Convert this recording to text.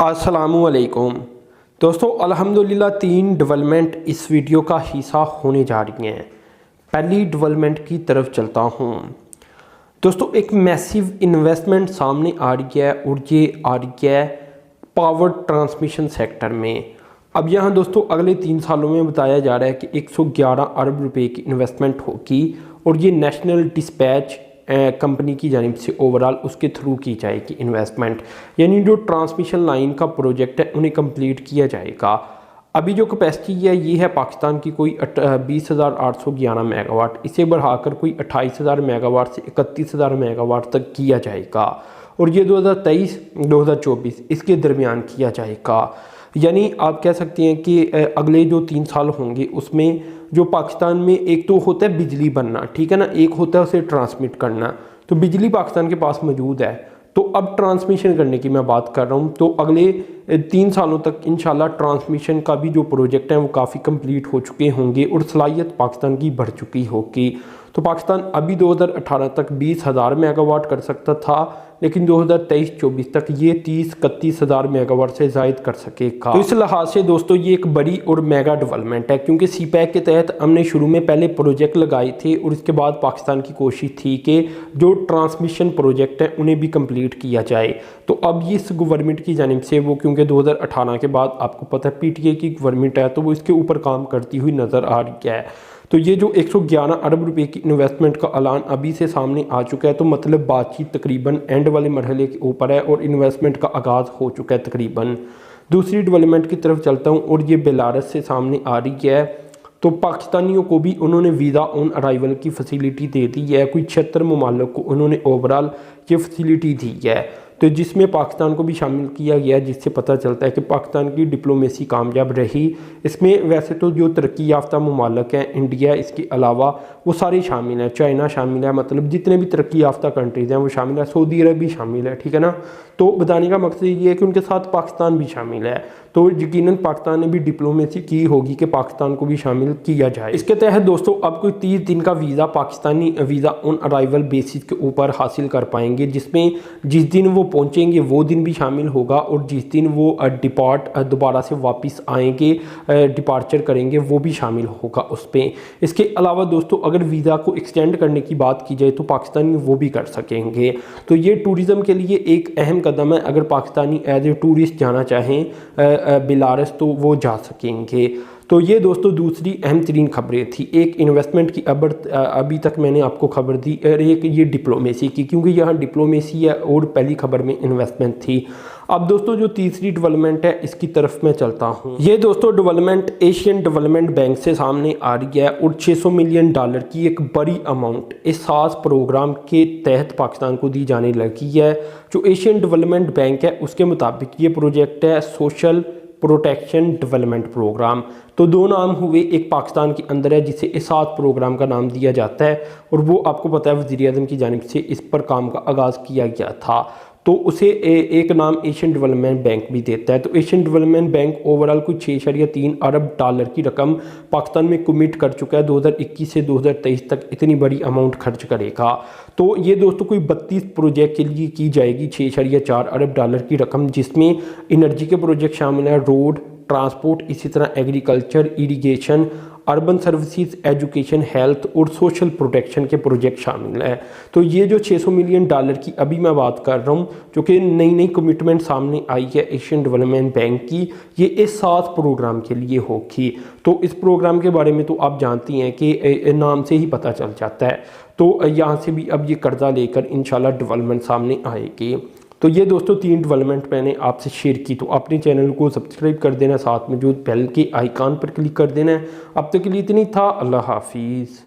अस्सलामुअलैकुम दोस्तों, अल्हम्दुलिल्लाह 3 डेवलपमेंट इस वीडियो का हिस्सा होने जा रही हैं। पहली डेवलपमेंट की तरफ चलता हूँ। दोस्तों, एक मैसिव इन्वेस्टमेंट सामने आ रही है और ये आ रही है पावर ट्रांसमिशन सेक्टर में। अब यहाँ दोस्तों अगले 3 सालों में बताया जा रहा है कि 111 अरब रुपए की इन्वेस्टमेंट होगी और ये नेशनल डिस्पैच कंपनी की जानिब से ओवरऑल उसके थ्रू की जाएगी इन्वेस्टमेंट, यानी जो ट्रांसमिशन लाइन का प्रोजेक्ट है उन्हें कंप्लीट किया जाएगा। अभी जो कैपेसिटी है ये है पाकिस्तान की कोई 20,811 मेगावाट, इसे बढ़ाकर कोई 28,000 मेगावाट से 31,000 मेगावाट तक किया जाएगा और ये 2023-2024 इसके दरमियान किया जाएगा। यानी आप कह सकते हैं कि अगले जो 3 साल होंगे उसमें जो पाकिस्तान में एक तो होता है बिजली बनना, ठीक है ना, एक होता है उसे ट्रांसमिट करना। तो बिजली पाकिस्तान के पास मौजूद है, तो अब ट्रांसमिशन करने की मैं बात कर रहा हूँ। तो अगले 3 सालों तक इंशाल्लाह ट्रांसमिशन का भी जो प्रोजेक्ट है वो काफ़ी कंप्लीट हो चुके होंगे और सलाहियत पाकिस्तान की बढ़ चुकी होगी। तो पाकिस्तान अभी 2018 तक 20,000 मेगावाट कर सकता था, लेकिन 2023-24 तक ये 30-31 हज़ार मेगावाट से ज़ायद कर सकेगा। तो इस लिहाज से दोस्तों ये एक बड़ी और मेगा डेवलपमेंट है, क्योंकि सीपैक के तहत हमने शुरू में पहले प्रोजेक्ट लगाए थे और इसके बाद पाकिस्तान की कोशिश थी कि जो ट्रांसमिशन प्रोजेक्ट है उन्हें भी कंप्लीट किया जाए। तो अब इस गवर्नमेंट की जानिब से वो, क्योंकि 2018 के बाद आपको पता है PTA की गवर्नमेंट है, तो वो इसके ऊपर काम करती हुई नज़र आ रही है। तो ये जो 111 अरब रुपए की इन्वेस्टमेंट का ऐलान अभी से सामने आ चुका है, तो मतलब बातचीत तकरीबन एंड वाले मरहले के ऊपर है और इन्वेस्टमेंट का आगाज़ हो चुका है तकरीबन। दूसरी डेवलपमेंट की तरफ चलता हूँ और ये बेलारस से सामने आ रही है। तो पाकिस्तानियों को भी उन्होंने वीज़ा ऑन अराइवल की फैसिलिटी दे दी है। कोई 76 ममालिक को उन्होंने ओवरऑल ये फैसिलिटी दी है, तो जिसमें पाकिस्तान को भी शामिल किया गया, जिससे पता चलता है कि पाकिस्तान की डिप्लोमेसी कामयाब रही। इसमें वैसे तो जो तरक्की याफ्ता ममालिक हैं, इंडिया इसके अलावा वो सारे शामिल हैं, चाइना शामिल है, मतलब जितने भी तरक्की याफ्ता कंट्रीज़ हैं वो शामिल है, सऊदी अरब भी शामिल है, ठीक है ना। तो बताने का मकसद ये है कि उनके साथ पाकिस्तान भी शामिल है, तो यकीनन पाकिस्तान ने भी डिप्लोमेसी की होगी कि पाकिस्तान को भी शामिल किया जाए। इसके तहत दोस्तों अब कोई 30 दिन का visa Pakistani visa on arrival basis के ऊपर हासिल कर पाएंगे, जिसमें जिस दिन वो पहुंचेंगे वो दिन भी शामिल होगा और जिस दिन वो दोबारा से वापस आएंगे, डिपार्चर करेंगे, वो भी शामिल होगा उस पर। इसके अलावा दोस्तों अगर वीज़ा को एक्सटेंड करने की बात की जाए तो पाकिस्तानी वो भी कर सकेंगे। तो ये टूरिज़म के लिए एक अहम कदम है। अगर पाकिस्तानी एज ए टूरिस्ट जाना चाहें बेलारस तो वो जा सकेंगे। तो ये दोस्तों दूसरी अहम तरीन खबरें थी। एक इन्वेस्टमेंट की अभी तक मैंने आपको खबर दी, और एक ये डिप्लोमेसी की, क्योंकि यहाँ डिप्लोमेसी है और पहली खबर में इन्वेस्टमेंट थी। अब दोस्तों जो तीसरी डेवलपमेंट है इसकी तरफ मैं चलता हूँ। ये दोस्तों डेवलपमेंट एशियन डेवलपमेंट बैंक से सामने आ रही है और $600 मिलियन की एक बड़ी अमाउंट इस खास प्रोग्राम के तहत पाकिस्तान को दी जाने लगी है। जो एशियन डेवलपमेंट बैंक है उसके मुताबिक ये प्रोजेक्ट है सोशल प्रोटेक्शन डेवलपमेंट प्रोग्राम। तो 2 नाम हुए, एक पाकिस्तान के अंदर है जिसे इसात प्रोग्राम का नाम दिया जाता है और वो आपको पता है वज़ीर-ए-आज़म की जानिब से इस पर काम का आगाज़ किया गया था। तो उसे एक नाम एशियन डेवलपमेंट बैंक भी देता है। तो एशियन डेवलपमेंट बैंक ओवरऑल कुछ 6.3 अरब डॉलर की रकम पाकिस्तान में कमिट कर चुका है। 2021 से 2023 तक इतनी बड़ी अमाउंट खर्च करेगा। तो ये दोस्तों कोई 32 प्रोजेक्ट के लिए की जाएगी 6.4 अरब डॉलर की रकम, जिसमें एनर्जी के प्रोजेक्ट शामिल है, रोड, ट्रांसपोर्ट, इसी तरह agriculture, irrigation, urban services, education, health और सोशल प्रोटेक्शन के प्रोजेक्ट शामिल हैं। तो ये जो $600 मिलियन की अभी मैं बात कर रहा हूँ, जो कि नई कमिटमेंट सामने आई है एशियन डेवलपमेंट बैंक की, ये इस 7 प्रोग्राम के लिए होगी। तो इस प्रोग्राम के बारे में तो आप जानती हैं कि नाम से ही पता चल जाता है। तो यहाँ से भी अब ये कर्जा लेकर इंशाल्लाह डेवलपमेंट सामने आएगी। तो ये दोस्तों 3 डेवलपमेंट मैंने आपसे शेयर की। तो अपने चैनल को सब्सक्राइब कर देना, साथ मौजूद बेल के आइकॉन पर क्लिक कर देना है। अब तक के लिए इतनी था। अल्लाह हाफिज़।